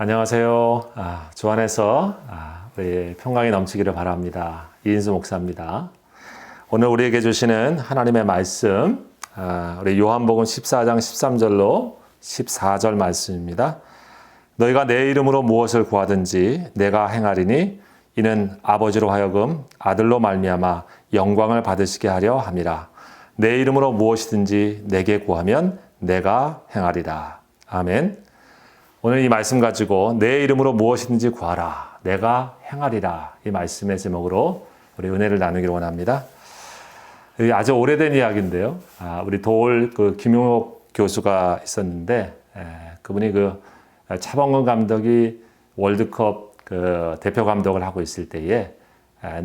안녕하세요. 주 안에서 우리 평강이 넘치기를 바랍니다. 이인수 목사입니다. 오늘 우리에게 주시는 하나님의 말씀, 우리 요한복음 14장 13절로 14절 말씀입니다. 너희가 내 이름으로 무엇을 구하든지 내가 행하리니 이는 아버지로 하여금 아들로 말미암아 영광을 받으시게 하려 함이라. 내 이름으로 무엇이든지 내게 구하면 내가 행하리라. 아멘. 오늘 이 말씀 가지고 내 이름으로 무엇이든지 구하라. 내가 행하리라. 이 말씀의 제목으로 우리 은혜를 나누기를 원합니다. 아주 오래된 이야기인데요. 우리 도올 김용옥 교수가 있었는데, 그분이 차범근 감독이 월드컵 대표 감독을 하고 있을 때에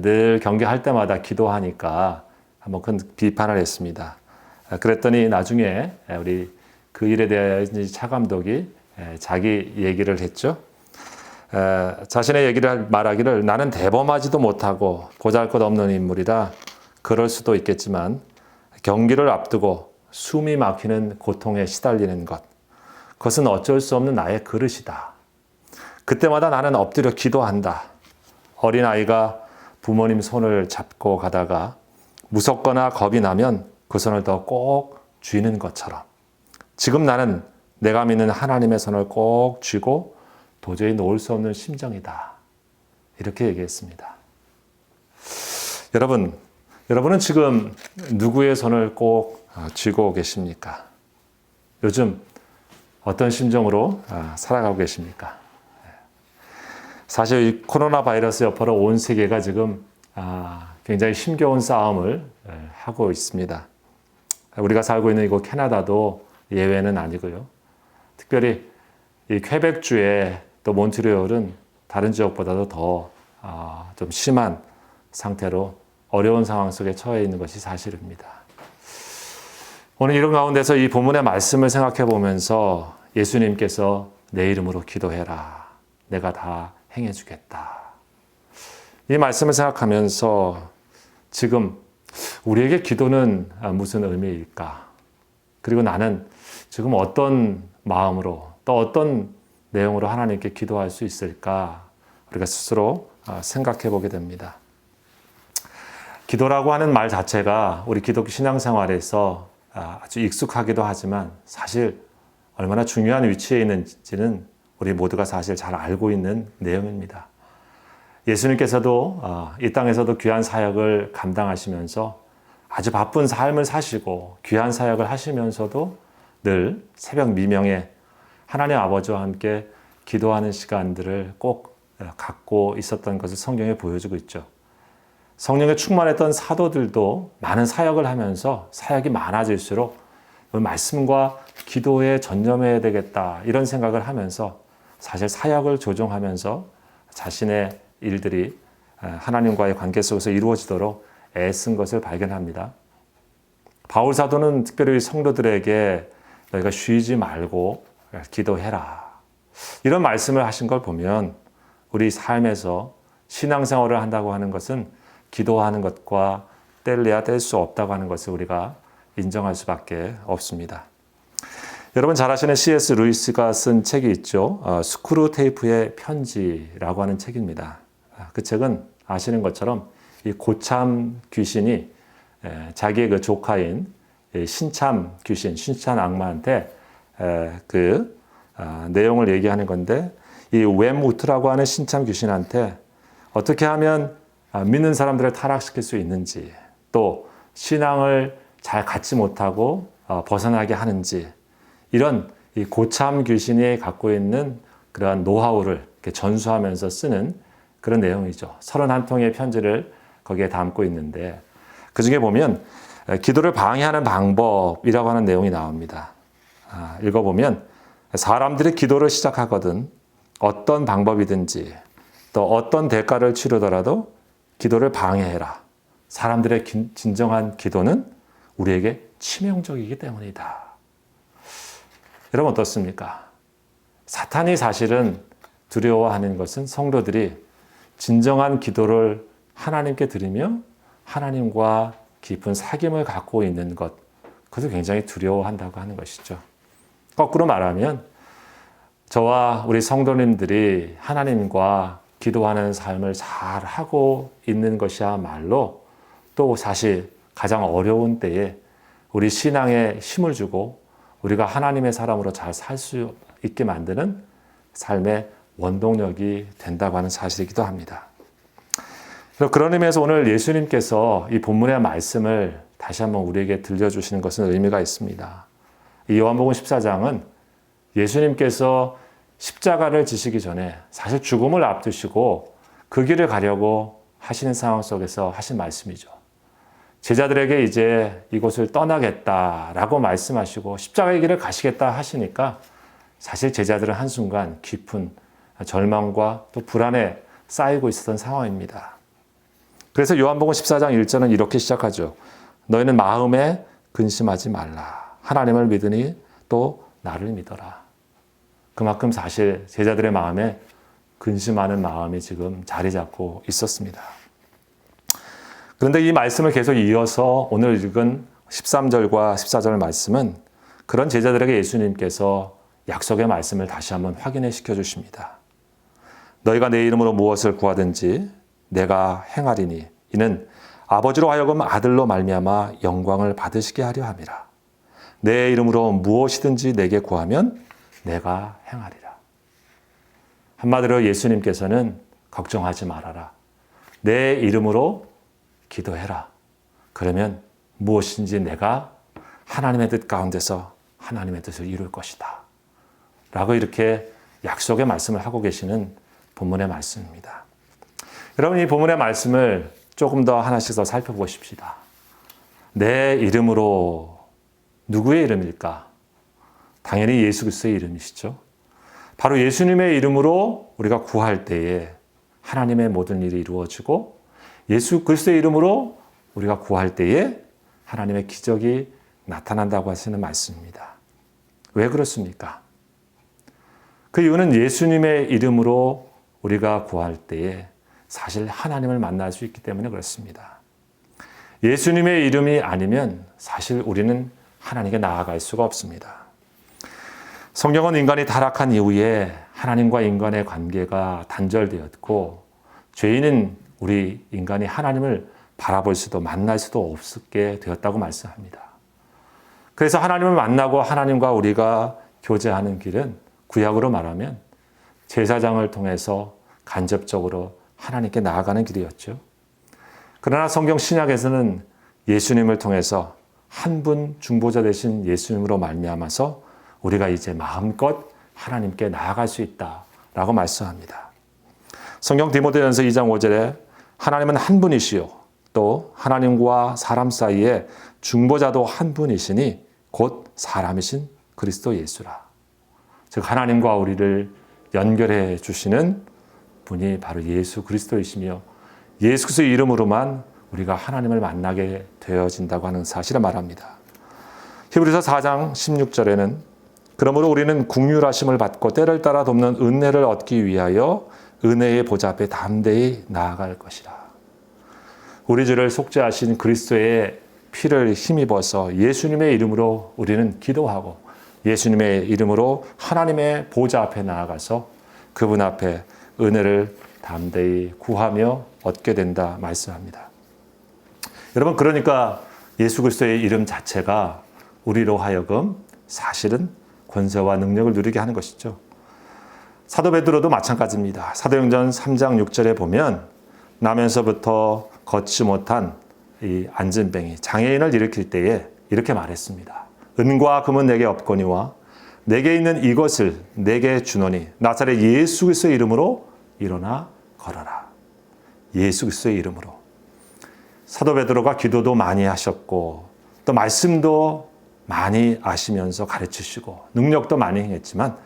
늘 경기할 때마다 기도하니까 한번 큰 비판을 했습니다. 그랬더니 나중에 우리 그 일에 대해 차 감독이 자기 얘기를 했죠. 자신의 얘기를 말하기를 나는 대범하지도 못하고 보잘것없는 인물이라 그럴 수도 있겠지만 경기를 앞두고 숨이 막히는 고통에 시달리는 것, 그것은 어쩔 수 없는 나의 그릇이다. 그때마다 나는 엎드려 기도한다. 어린아이가 부모님 손을 잡고 가다가 무섭거나 겁이 나면 그 손을 더 꼭 쥐는 것처럼 지금 나는 내가 믿는 하나님의 손을 꼭 쥐고 도저히 놓을 수 없는 심정이다. 이렇게 얘기했습니다. 여러분은 지금 누구의 손을 꼭 쥐고 계십니까? 요즘 어떤 심정으로 살아가고 계십니까? 사실 이 코로나 바이러스 여파로 온 세계가 지금 굉장히 힘겨운 싸움을 하고 있습니다. 우리가 살고 있는 이곳 캐나다도 예외는 아니고요. 특별히 이 퀘벡주의 또 몬트리올은 다른 지역보다도 더 좀 심한 상태로 어려운 상황 속에 처해 있는 것이 사실입니다. 오늘 이런 가운데서 이 본문의 말씀을 생각해 보면서 예수님께서 내 이름으로 기도해라. 내가 다 행해 주겠다. 이 말씀을 생각하면서 지금 우리에게 기도는 무슨 의미일까? 그리고 나는 지금 어떤 마음으로 또 어떤 내용으로 하나님께 기도할 수 있을까? 우리가 스스로 생각해 보게 됩니다. 기도라고 하는 말 자체가 우리 기독교 신앙생활에서 아주 익숙하기도 하지만 사실 얼마나 중요한 위치에 있는지는 우리 모두가 사실 잘 알고 있는 내용입니다. 예수님께서도 이 땅에서도 귀한 사역을 감당하시면서 아주 바쁜 삶을 사시고 귀한 사역을 하시면서도 늘 새벽 미명에 하나님 아버지와 함께 기도하는 시간들을 꼭 갖고 있었던 것을 성경에 보여주고 있죠. 성령에 충만했던 사도들도 많은 사역을 하면서 사역이 많아질수록 말씀과 기도에 전념해야 되겠다 이런 생각을 하면서 사실 사역을 조정하면서 자신의 일들이 하나님과의 관계 속에서 이루어지도록 애쓴 것을 발견합니다. 바울 사도는 특별히 성도들에게 너희가 쉬지 말고 기도해라. 이런 말씀을 하신 걸 보면 우리 삶에서 신앙생활을 한다고 하는 것은 기도하는 것과 뗄래야 뗄 수 없다고 하는 것을 우리가 인정할 수밖에 없습니다. 여러분 잘 아시는 C.S. 루이스가 쓴 책이 있죠. 스크루테이프의 편지라고 하는 책입니다. 그 책은 아시는 것처럼 이 고참 귀신이 자기의 그 조카인 신참 귀신, 신참 악마한테 내용을 얘기하는 건데 이 웸우트라고 하는 신참 귀신한테 어떻게 하면 믿는 사람들을 타락시킬 수 있는지 또 신앙을 잘 갖지 못하고 벗어나게 하는지 이런 이 고참 귀신이 갖고 있는 그러한 노하우를 이렇게 전수하면서 쓰는 그런 내용이죠. 31통의 편지를 거기에 담고 있는데 그중에 보면 기도를 방해하는 방법이라고 하는 내용이 나옵니다. 읽어보면 사람들이 기도를 시작하거든 어떤 방법이든지 또 어떤 대가를 치르더라도 기도를 방해해라. 사람들의 진정한 기도는 우리에게 치명적이기 때문이다. 여러분 어떻습니까? 사탄이 사실은 두려워하는 것은 성도들이 진정한 기도를 하나님께 드리며 하나님과 깊은 사귐을 갖고 있는 것, 그것을 굉장히 두려워한다고 하는 것이죠. 거꾸로 말하면 저와 우리 성도님들이 하나님과 기도하는 삶을 잘 하고 있는 것이야말로 또 사실 가장 어려운 때에 우리 신앙에 힘을 주고 우리가 하나님의 사람으로 잘 살 수 있게 만드는 삶의 원동력이 된다고 하는 사실이기도 합니다. 그런 의미에서 오늘 예수님께서 이 본문의 말씀을 다시 한번 우리에게 들려주시는 것은 의미가 있습니다. 이 요한복음 14장은 예수님께서 십자가를 지시기 전에 사실 죽음을 앞두시고 그 길을 가려고 하시는 상황 속에서 하신 말씀이죠. 제자들에게 이제 이곳을 떠나겠다라고 말씀하시고 십자가의 길을 가시겠다 하시니까 사실 제자들은 한순간 깊은 절망과 또 불안에 쌓이고 있었던 상황입니다. 그래서 요한복음 14장 1절은 이렇게 시작하죠. 너희는 마음에 근심하지 말라. 하나님을 믿으니 또 나를 믿어라. 그만큼 사실 제자들의 마음에 근심하는 마음이 지금 자리 잡고 있었습니다. 그런데 이 말씀을 계속 이어서 오늘 읽은 13절과 14절 말씀은 그런 제자들에게 예수님께서 약속의 말씀을 다시 한번 확인해 시켜 주십니다. 너희가 내 이름으로 무엇을 구하든지 내가 행하리니 이는 아버지로 하여금 아들로 말미암아 영광을 받으시게 하려 함이라. 내 이름으로 무엇이든지 내게 구하면 내가 행하리라. 한마디로 예수님께서는 걱정하지 말아라. 내 이름으로 기도해라. 그러면 무엇인지 내가 하나님의 뜻 가운데서 하나님의 뜻을 이룰 것이다. 라고 이렇게 약속의 말씀을 하고 계시는 본문의 말씀입니다. 여러분 이 본문의 말씀을 조금 더 하나씩 더 살펴보십시다. 내 이름으로 누구의 이름일까? 당연히 예수 그리스도의 이름이시죠. 바로 예수님의 이름으로 우리가 구할 때에 하나님의 모든 일이 이루어지고 예수 그리스도의 이름으로 우리가 구할 때에 하나님의 기적이 나타난다고 하시는 말씀입니다. 왜 그렇습니까? 그 이유는 예수님의 이름으로 우리가 구할 때에 사실 하나님을 만날 수 있기 때문에 그렇습니다. 예수님의 이름이 아니면 사실 우리는 하나님께 나아갈 수가 없습니다. 성경은 인간이 타락한 이후에 하나님과 인간의 관계가 단절되었고 죄인은 우리 인간이 하나님을 바라볼 수도 만날 수도 없게 되었다고 말씀합니다. 그래서 하나님을 만나고 하나님과 우리가 교제하는 길은 구약으로 말하면 제사장을 통해서 간접적으로 하나님께 나아가는 길이었죠. 그러나 성경 신약에서는 예수님을 통해서 한 분 중보자 되신 예수님으로 말미암아서 우리가 이제 마음껏 하나님께 나아갈 수 있다라고 말씀합니다. 성경 디모데전서 2장 5절에 하나님은 한 분이시요 또 하나님과 사람 사이에 중보자도 한 분이시니 곧 사람이신 그리스도 예수라. 즉 하나님과 우리를 연결해 주시는 분이 바로 예수 그리스도이시며 예수 그리스도의 이름으로만 우리가 하나님을 만나게 되어진다고 하는 사실을 말합니다. 히브리서 4장 16절에는 그러므로 우리는 긍휼하심을 받고 때를 따라 돕는 은혜를 얻기 위하여 은혜의 보좌 앞에 담대히 나아갈 것이라. 우리 죄를 속죄하신 그리스도의 피를 힘입어서 예수님의 이름으로 우리는 기도하고 예수님의 이름으로 하나님의 보좌 앞에 나아가서 그분 앞에 은혜를 담대히 구하며 얻게 된다 말씀합니다. 여러분 그러니까 예수 그리스도의 이름 자체가 우리로 하여금 사실은 권세와 능력을 누리게 하는 것이죠. 사도 베드로도 마찬가지입니다. 사도행전 3장 6절에 보면 나면서부터 걷지 못한 이 안진뱅이 장애인을 일으킬 때에 이렇게 말했습니다. 은과 금은 내게 없거니와 내게 있는 이것을 내게 주노니 나사렛 예수 그리스도의 이름으로 일어나 걸어라. 예수 그리스도의 이름으로. 사도 베드로가 기도도 많이 하셨고 또 말씀도 많이 아시면서 가르치시고 능력도 많이 행했지만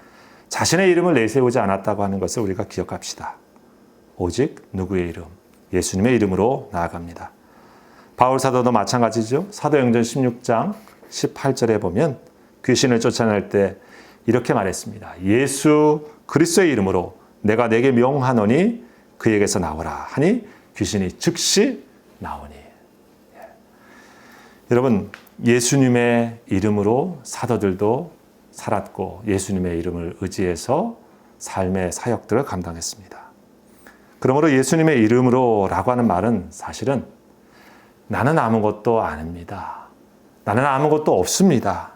자신의 이름을 내세우지 않았다고 하는 것을 우리가 기억합시다. 오직 누구의 이름? 예수님의 이름으로 나아갑니다. 바울 사도도 마찬가지죠. 사도행전 16장 18절에 보면 귀신을 쫓아낼 때 이렇게 말했습니다. 예수 그리스도의 이름으로 내가 내게 명하노니 그에게서 나오라 하니 귀신이 즉시 나오니. 여러분 예수님의 이름으로 사도들도 살았고 예수님의 이름을 의지해서 삶의 사역들을 감당했습니다. 그러므로 예수님의 이름으로 라고 하는 말은 사실은 나는 아무것도 아닙니다. 나는 아무것도 없습니다.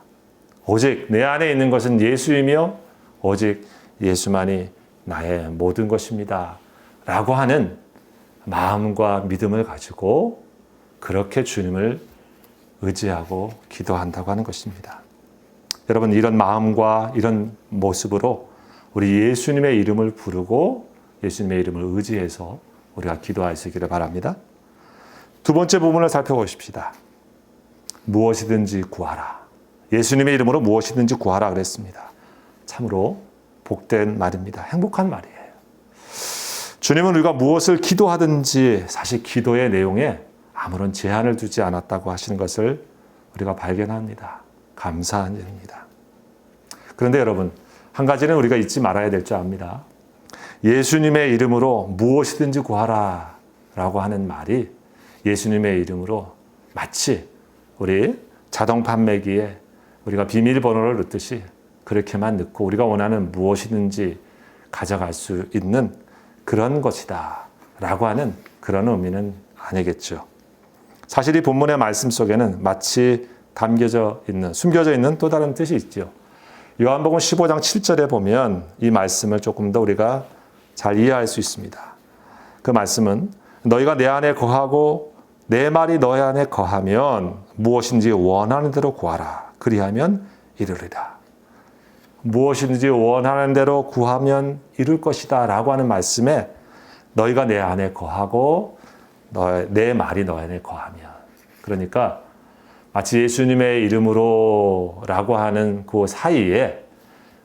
오직 내 안에 있는 것은 예수이며 오직 예수만이 나의 모든 것입니다. 라고 하는 마음과 믿음을 가지고 그렇게 주님을 의지하고 기도한다고 하는 것입니다. 여러분, 이런 마음과 이런 모습으로 우리 예수님의 이름을 부르고 예수님의 이름을 의지해서 우리가 기도하시기를 바랍니다. 두 번째 부분을 살펴보십시다. 무엇이든지 구하라. 예수님의 이름으로 무엇이든지 구하라 그랬습니다. 참으로 복된 말입니다. 행복한 말이에요. 주님은 우리가 무엇을 기도하든지 사실 기도의 내용에 아무런 제한을 두지 않았다고 하시는 것을 우리가 발견합니다. 감사한 일입니다. 그런데 여러분, 한 가지는 우리가 잊지 말아야 될 줄 압니다. 예수님의 이름으로 무엇이든지 구하라 라고 하는 말이 예수님의 이름으로 마치 우리 자동 판매기에 우리가 비밀번호를 넣듯이 그렇게만 넣고 우리가 원하는 무엇이든지 가져갈 수 있는 그런 것이다 라고 하는 그런 의미는 아니겠죠. 사실 이 본문의 말씀 속에는 마치 담겨져 있는, 숨겨져 있는 또 다른 뜻이 있죠. 요한복음 15장 7절에 보면 이 말씀을 조금 더 우리가 잘 이해할 수 있습니다. 그 말씀은 너희가 내 안에 거하고 내 말이 너희 안에 거하면 무엇인지 원하는 대로 구하라. 그리하면 이루리라. 무엇인지 원하는 대로 구하면 이룰 것이다 라고 하는 말씀에 너희가 내 안에 거하고 내 말이 너희 안에 거하면, 그러니까 마치 예수님의 이름으로 라고 하는 그 사이에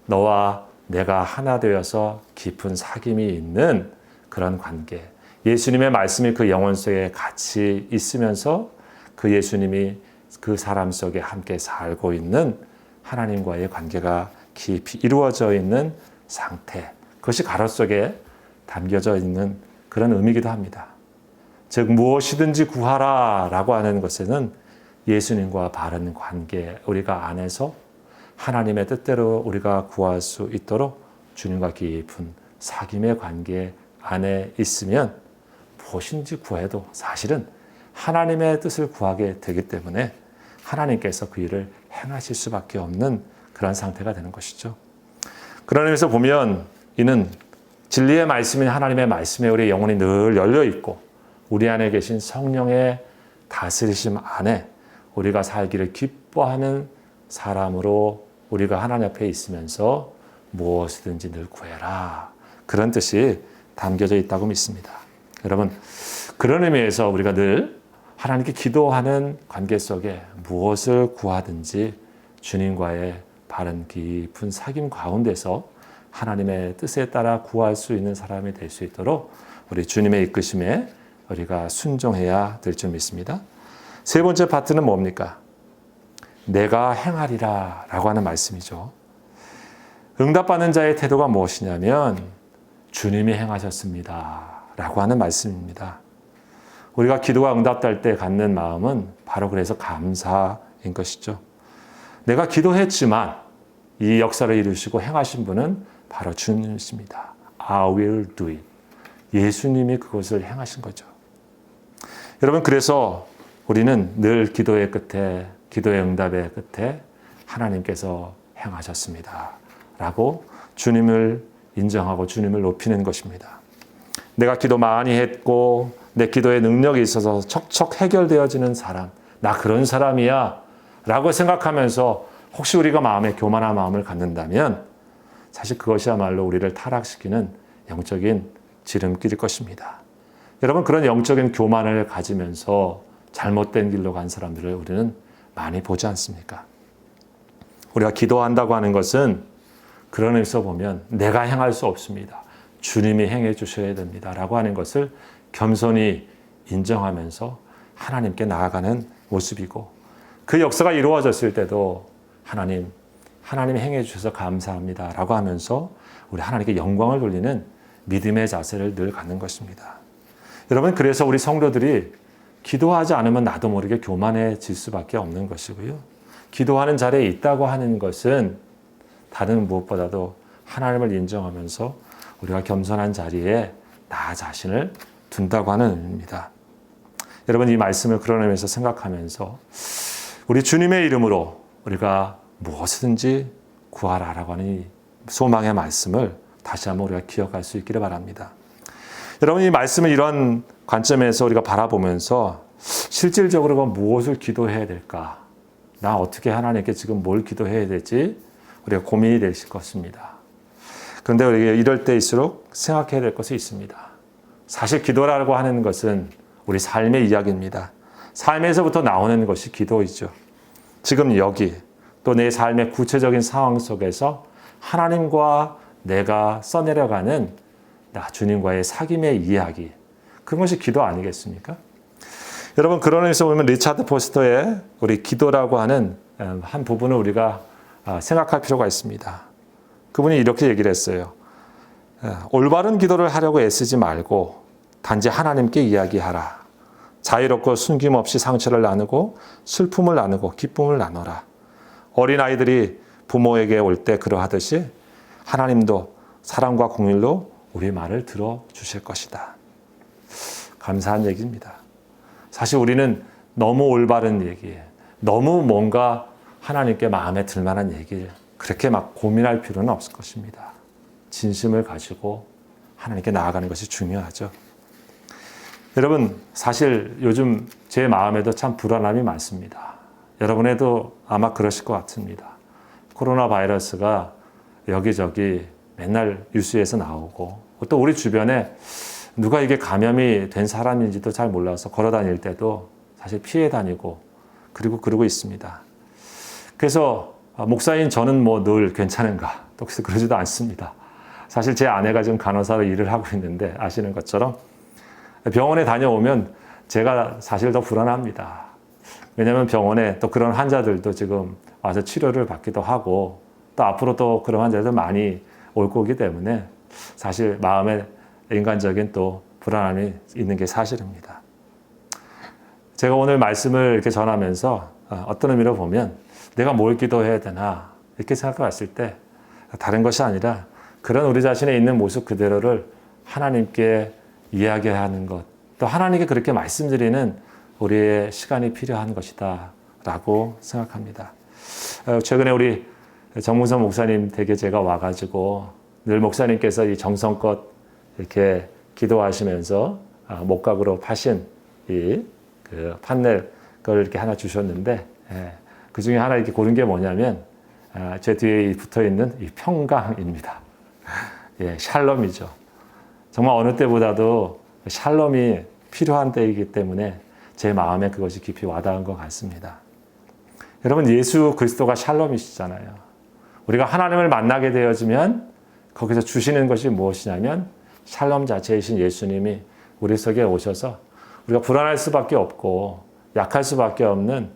너와 내가 하나 되어서 깊은 사귐이 있는 그런 관계, 예수님의 말씀이 그 영혼 속에 같이 있으면서 그 예수님이 그 사람 속에 함께 살고 있는 하나님과의 관계가 깊이 이루어져 있는 상태, 그것이 가로 속에 담겨져 있는 그런 의미이기도 합니다. 즉 무엇이든지 구하라 라고 하는 것에는 예수님과 바른 관계, 우리가 안에서 하나님의 뜻대로 우리가 구할 수 있도록 주님과 깊은 사귐의 관계 안에 있으면 무엇인지 구해도 사실은 하나님의 뜻을 구하게 되기 때문에 하나님께서 그 일을 행하실 수밖에 없는 그런 상태가 되는 것이죠. 그런 의미에서 보면 이는 진리의 말씀인 하나님의 말씀에 우리의 영혼이 늘 열려 있고 우리 안에 계신 성령의 다스리심 안에 우리가 살기를 기뻐하는 사람으로 우리가 하나님 앞에 있으면서 무엇이든지 늘 구해라. 그런 뜻이 담겨져 있다고 믿습니다. 여러분, 그런 의미에서 우리가 늘 하나님께 기도하는 관계 속에 무엇을 구하든지 주님과의 바른 깊은 사귐 가운데서 하나님의 뜻에 따라 구할 수 있는 사람이 될 수 있도록 우리 주님의 이끄심에 우리가 순종해야 될 줄 믿습니다. 세 번째 파트는 뭡니까? 내가 행하리라 라고 하는 말씀이죠. 응답받는 자의 태도가 무엇이냐면 주님이 행하셨습니다 라고 하는 말씀입니다. 우리가 기도가 응답될 때 갖는 마음은 바로 그래서 감사인 것이죠. 내가 기도했지만 이 역사를 이루시고 행하신 분은 바로 주님이십니다. I will do it. 예수님이 그것을 행하신 거죠. 여러분, 그래서 우리는 늘 기도의 끝에, 기도의 응답의 끝에 하나님께서 행하셨습니다 라고 주님을 인정하고 주님을 높이는 것입니다. 내가 기도 많이 했고 내 기도에 능력이 있어서 척척 해결되어지는 사람, 나 그런 사람이야 라고 생각하면서 혹시 우리가 마음에 교만한 마음을 갖는다면 사실 그것이야말로 우리를 타락시키는 영적인 지름길일 것입니다. 여러분, 그런 영적인 교만을 가지면서 잘못된 길로 간 사람들을 우리는 많이 보지 않습니까? 우리가 기도한다고 하는 것은 그런 의미에서 보면 내가 행할 수 없습니다. 주님이 행해 주셔야 됩니다 라고 하는 것을 겸손히 인정하면서 하나님께 나아가는 모습이고, 그 역사가 이루어졌을 때도 하나님이 행해 주셔서 감사합니다 라고 하면서 우리 하나님께 영광을 돌리는 믿음의 자세를 늘 갖는 것입니다. 여러분, 그래서 우리 성도들이 기도하지 않으면 나도 모르게 교만해질 수밖에 없는 것이고요. 기도하는 자리에 있다고 하는 것은 다른 무엇보다도 하나님을 인정하면서 우리가 겸손한 자리에 나 자신을 둔다고 하는 의미입니다. 여러분, 이 말씀을 그런 의미에서 생각하면서 우리 주님의 이름으로 우리가 무엇이든지 구하라라고 하는 이 소망의 말씀을 다시 한번 우리가 기억할 수 있기를 바랍니다. 여러분, 이 말씀을 이런 관점에서 우리가 바라보면서 실질적으로 무엇을 기도해야 될까? 나 어떻게 하나님께 지금 뭘 기도해야 될지 우리가 고민이 되실 것입니다. 그런데 우리가 이럴 때일수록 생각해야 될 것이 있습니다. 사실 기도라고 하는 것은 우리 삶의 이야기입니다. 삶에서부터 나오는 것이 기도이죠. 지금 여기 또 내 삶의 구체적인 상황 속에서 하나님과 내가 써내려가는 나 주님과의 사귐의 이야기, 그것이 기도 아니겠습니까? 여러분, 그런 의미에서 보면 리차드 포스터의 우리 기도라고 하는 한 부분을 우리가 생각할 필요가 있습니다. 그분이 이렇게 얘기를 했어요. 올바른 기도를 하려고 애쓰지 말고 단지 하나님께 이야기하라. 자유롭고 숨김없이 상처를 나누고 슬픔을 나누고 기쁨을 나눠라. 어린아이들이 부모에게 올 때 그러하듯이 하나님도 사랑과 공일로 우리 말을 들어주실 것이다. 감사한 얘기입니다. 사실 우리는 너무 올바른 얘기, 너무 뭔가 하나님께 마음에 들 만한 얘기를 그렇게 막 고민할 필요는 없을 것입니다. 진심을 가지고 하나님께 나아가는 것이 중요하죠. 여러분, 사실 요즘 제 마음에도 참 불안함이 많습니다. 여러분에도 아마 그러실 것 같습니다. 코로나 바이러스가 여기저기 맨날 뉴스에서 나오고 또 우리 주변에 누가 이게 감염이 된 사람인지도 잘 몰라서 걸어 다닐 때도 사실 피해 다니고 그러고 있습니다. 그래서 목사인 저는 뭐 늘 괜찮은가? 또 그러지도 않습니다. 사실 제 아내가 지금 간호사로 일을 하고 있는데 아시는 것처럼 병원에 다녀오면 제가 사실 더 불안합니다. 왜냐하면 병원에 또 그런 환자들도 지금 와서 치료를 받기도 하고 또 앞으로 또 그런 환자들 많이 올 거기 때문에 사실 마음에 인간적인 또 불안함이 있는 게 사실입니다. 제가 오늘 말씀을 이렇게 전하면서 어떤 의미로 보면 내가 뭘 기도해야 되나 이렇게 생각해 봤을 때 다른 것이 아니라 그런 우리 자신에 있는 모습 그대로를 하나님께 이야기하는 것, 또 하나님께 그렇게 말씀드리는 우리의 시간이 필요한 것이다 라고 생각합니다. 최근에 우리 정문선 목사님 댁에 제가 와가지고 늘 목사님께서 이 정성껏 이렇게 기도하시면서 목각으로 파신 그 판넬 걸 이렇게 하나 주셨는데 그 중에 하나 이렇게 고른 게 뭐냐면 제 뒤에 붙어 있는 이 평강입니다. 예, 샬롬이죠. 정말 어느 때보다도 샬롬이 필요한 때이기 때문에 제 마음에 그것이 깊이 와닿은 것 같습니다. 여러분, 예수 그리스도가 샬롬이시잖아요. 우리가 하나님을 만나게 되어지면 거기서 주시는 것이 무엇이냐면 샬롬 자체이신 예수님이 우리 속에 오셔서 우리가 불안할 수밖에 없고 약할 수밖에 없는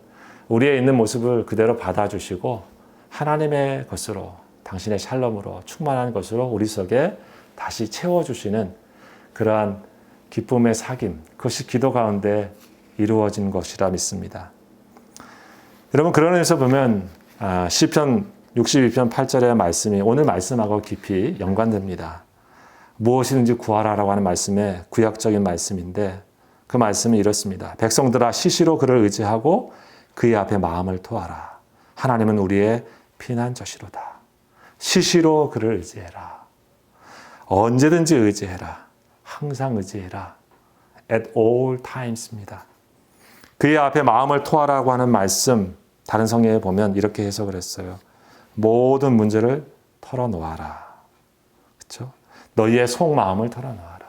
우리의 있는 모습을 그대로 받아주시고 하나님의 것으로 당신의 샬롬으로 충만한 것으로 우리 속에 다시 채워주시는 그러한 기쁨의 사귐, 그것이 기도 가운데 이루어진 것이라 믿습니다. 여러분, 그런 의미에서 보면 시편 62편 8절의 말씀이 오늘 말씀하고 깊이 연관됩니다. 무엇이든지 구하라라고 하는 말씀의 구약적인 말씀인데 그 말씀이 이렇습니다. 백성들아 시시로 그를 의지하고 그의 앞에 마음을 토하라. 하나님은 우리의 피난처시로다. 시시로 그를 의지해라. 언제든지 의지해라. 항상 의지해라. At all times입니다. 그의 앞에 마음을 토하라고 하는 말씀, 다른 성경에 보면 이렇게 해석을 했어요. 모든 문제를 털어놓아라. 그렇죠? 너희의 속마음을 털어놓아라.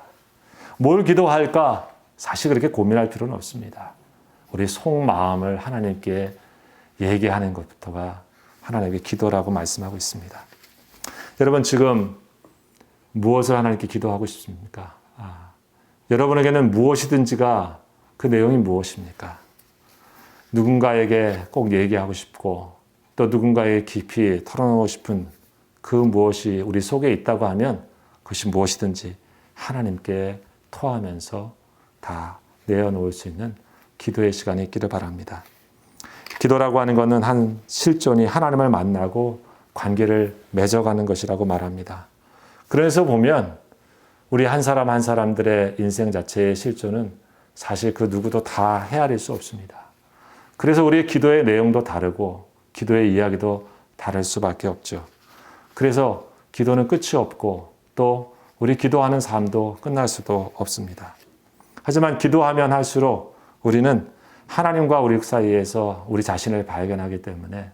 뭘 기도할까? 사실 그렇게 고민할 필요는 없습니다. 우리 속마음을 하나님께 얘기하는 것부터가 하나님께 기도라고 말씀하고 있습니다. 여러분, 지금 무엇을 하나님께 기도하고 싶습니까? 여러분에게는 무엇이든지가 그 내용이 무엇입니까? 누군가에게 꼭 얘기하고 싶고 또 누군가에게 깊이 털어놓고 싶은 그 무엇이 우리 속에 있다고 하면 그것이 무엇이든지 하나님께 토하면서 다 내어놓을 수 있는 기도의 시간이 있기를 바랍니다. 기도라고 하는 것은 한 실존이 하나님을 만나고 관계를 맺어가는 것이라고 말합니다. 그래서 보면 우리 한 사람 한 사람들의 인생 자체의 실존은 사실 그 누구도 다 헤아릴 수 없습니다. 그래서 우리의 기도의 내용도 다르고 기도의 이야기도 다를 수밖에 없죠. 그래서 기도는 끝이 없고 또 우리 기도하는 삶도 끝날 수도 없습니다. 하지만 기도하면 할수록 우리는 하나님과 우리 사이에서 우리 자신을 발견하기 때문에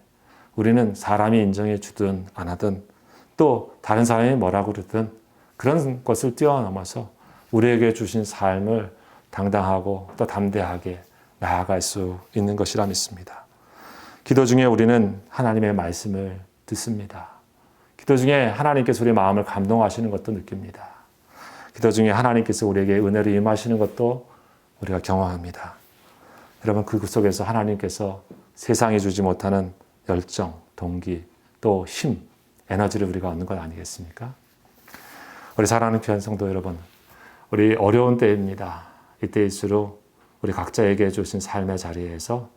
우리는 사람이 인정해 주든 안 하든 또 다른 사람이 뭐라고 그러든 그런 것을 뛰어넘어서 우리에게 주신 삶을 당당하고 또 담대하게 나아갈 수 있는 것이라 믿습니다. 기도 중에 우리는 하나님의 말씀을 듣습니다. 기도 중에 하나님께서 우리 마음을 감동하시는 것도 느낍니다. 기도 중에 하나님께서 우리에게 은혜를 임하시는 것도 우리가 경험합니다. 여러분 그 속에서 하나님께서 세상이 주지 못하는 열정, 동기, 또 힘, 에너지를 우리가 얻는 것 아니겠습니까? 우리 사랑하는 귀한 성도 여러분, 우리 어려운 때입니다. 이때일수록 우리 각자에게 주신 삶의 자리에서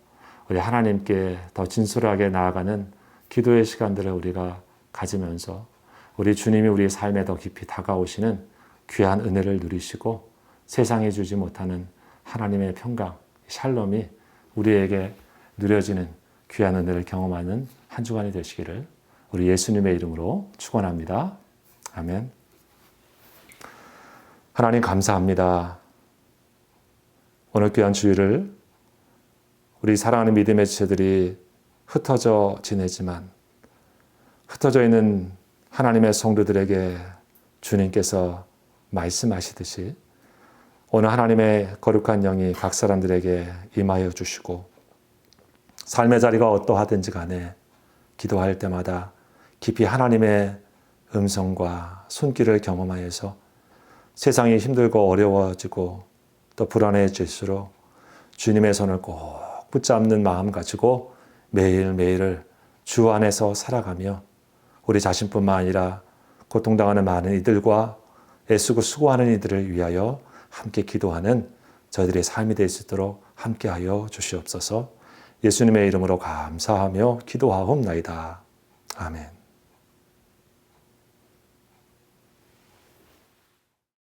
우리 하나님께 더 진솔하게 나아가는 기도의 시간들을 우리가 가지면서 우리 주님이 우리 삶에 더 깊이 다가오시는 귀한 은혜를 누리시고 세상이 주지 못하는 하나님의 평강, 샬롬이 우리에게 누려지는 귀한 은혜를 경험하는 한 주간이 되시기를 우리 예수님의 이름으로 축원합니다. 아멘. 하나님 감사합니다. 오늘 귀한 주일을 우리 사랑하는 믿음의 지체들이 흩어져 지내지만 흩어져 있는 하나님의 성도들에게 주님께서 말씀하시듯이 오늘 하나님의 거룩한 영이 각 사람들에게 임하여 주시고 삶의 자리가 어떠하든지 간에 기도할 때마다 깊이 하나님의 음성과 손길을 경험하여서 세상이 힘들고 어려워지고 또 불안해질수록 주님의 손을 꼭 붙잡는 마음 가지고 매일매일을 주 안에서 살아가며 우리 자신뿐만 아니라 고통당하는 많은 이들과 애쓰고 수고하는 이들을 위하여 함께 기도하는 저희들의 삶이 될 수 있도록 함께하여 주시옵소서. 예수님의 이름으로 감사하며 기도하옵나이다. 아멘.